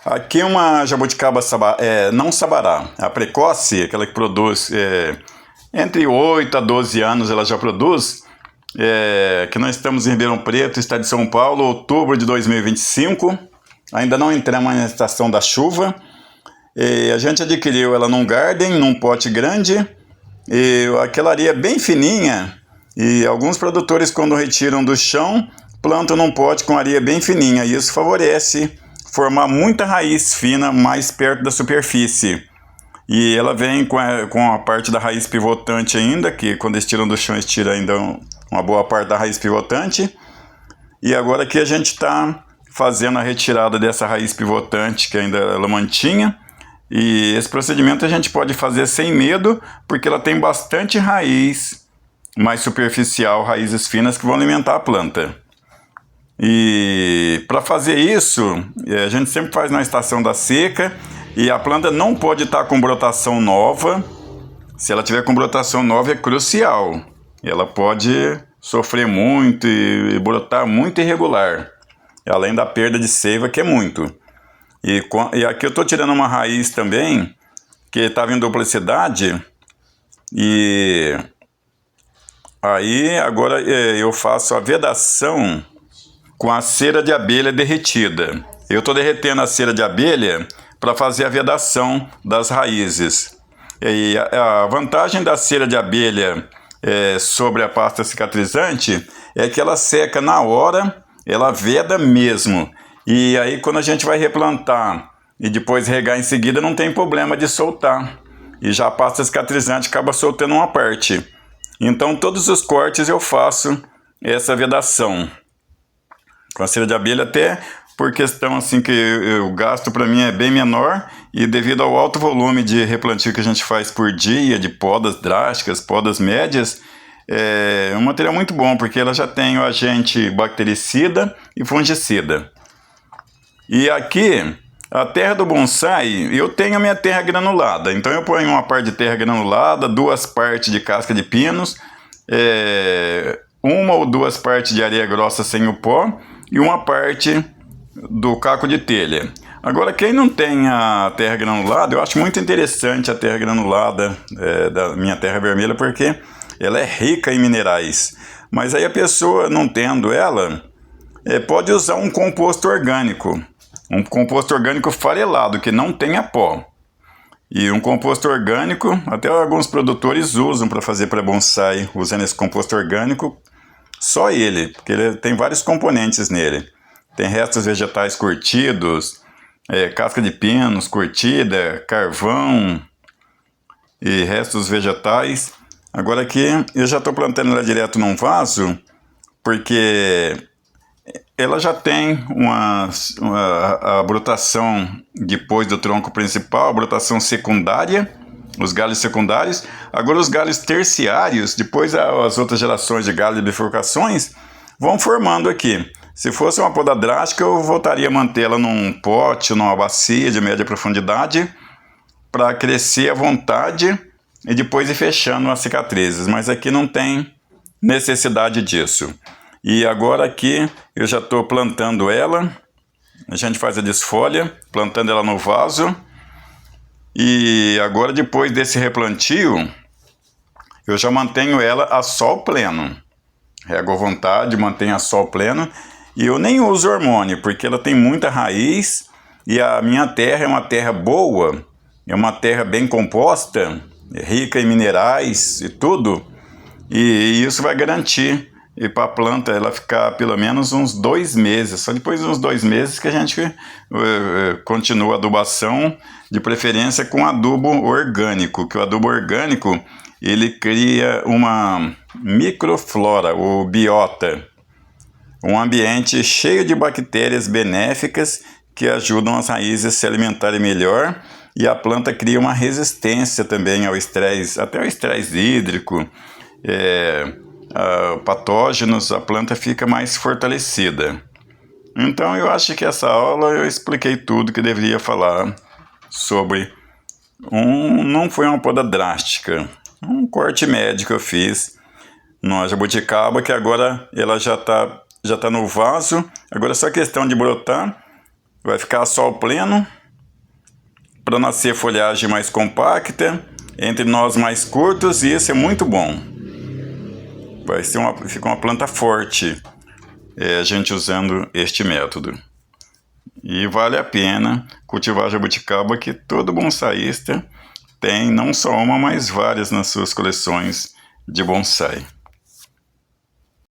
Aqui uma jabuticaba não sabará, a precoce, aquela que produz entre 8 a 12 anos ela já produz, que nós estamos em Ribeirão Preto, estado de São Paulo, outubro de 2025, ainda não entramos na estação da chuva. A gente adquiriu ela num garden, num pote grande, e aquela areia bem fininha, e alguns produtores quando retiram do chão, plantam num pote com areia bem fininha, e isso favorece formar muita raiz fina mais perto da superfície. E ela vem com a parte da raiz pivotante ainda, que quando eles tiram do chão, eles tiram ainda uma boa parte da raiz pivotante. E agora aqui a gente está fazendo a retirada dessa raiz pivotante que ainda ela mantinha. E esse procedimento a gente pode fazer sem medo, porque ela tem bastante raiz mais superficial, raízes finas que vão alimentar a planta. E para fazer isso, a gente sempre faz na estação da seca, e a planta não pode estar com brotação nova. Se ela tiver com brotação nova é crucial. Ela pode sofrer muito e brotar muito irregular, além da perda de seiva, que é muito. E aqui eu estou tirando uma raiz também, que estava em duplicidade, e aí agora eu faço a vedação com a cera de abelha derretida. Eu estou derretendo a cera de abelha para fazer a vedação das raízes. E a vantagem da cera de abelha sobre a pasta cicatrizante é que ela seca na hora, ela veda mesmo. E aí quando a gente vai replantar e depois regar em seguida, não tem problema de soltar. E já a pasta cicatrizante acaba soltando uma parte. Então todos os cortes eu faço essa vedação com a cera de abelha, até por questão assim que o gasto para mim é bem menor, e devido ao alto volume de replantio que a gente faz por dia, de podas drásticas, podas médias, é um material muito bom, porque ela já tem o agente bactericida e fungicida. E aqui, a terra do bonsai, eu tenho a minha terra granulada, então eu ponho uma parte de terra granulada, 2 partes de casca de pinos, 1 ou 2 partes de areia grossa sem o pó, e uma parte do caco de telha. Agora, quem não tem a terra granulada, eu acho muito interessante a terra granulada da minha terra vermelha, porque ela é rica em minerais. Mas aí a pessoa, não tendo ela, pode usar um composto orgânico farelado, que não tenha pó. E um composto orgânico, até alguns produtores usam para fazer para bonsai, usando esse composto orgânico, só ele, porque ele tem vários componentes nele. Tem restos vegetais curtidos, casca de pinos curtida, carvão e restos vegetais. Agora aqui eu já estou plantando ela direto num vaso, porque ela já tem a brotação depois do tronco principal, a brotação secundária, os galhos secundários. Agora os galhos terciários, depois as outras gerações de galhos e bifurcações, vão formando aqui. Se fosse uma poda drástica, eu voltaria a mantê-la num pote, numa bacia de média profundidade, para crescer à vontade e depois ir fechando as cicatrizes. Mas aqui não tem necessidade disso. E agora aqui eu já estou plantando ela, a gente faz a desfolha, plantando ela no vaso. E agora, depois desse replantio, eu já mantenho ela a sol pleno. Rego à vontade, mantenho a sol pleno. E eu nem uso hormônio, porque ela tem muita raiz. E a minha terra é uma terra boa, é uma terra bem composta, rica em minerais e tudo. E isso vai garantir para a planta ela ficar pelo menos uns 2 meses. Só depois de uns 2 meses que a gente continua a adubação, de preferência com adubo orgânico, que o adubo orgânico ele cria uma microflora, ou biota, um ambiente cheio de bactérias benéficas que ajudam as raízes a se alimentarem melhor, e a planta cria uma resistência também ao estresse, até ao estresse hídrico, patógenos, a planta fica mais fortalecida. Então eu acho que essa aula eu expliquei tudo que deveria falar sobre não foi uma poda drástica, um corte médio que eu fiz na jabuticaba, que agora ela já tá no vaso. Agora é só questão de brotar. vai ficar sol pleno, para nascer folhagem mais compacta, entre nós mais curtos, e isso é muito bom. Vai ser fica uma planta forte, a gente usando este método. E vale a pena cultivar a jabuticaba, que todo bonsaísta tem não só uma, mas várias nas suas coleções de bonsai.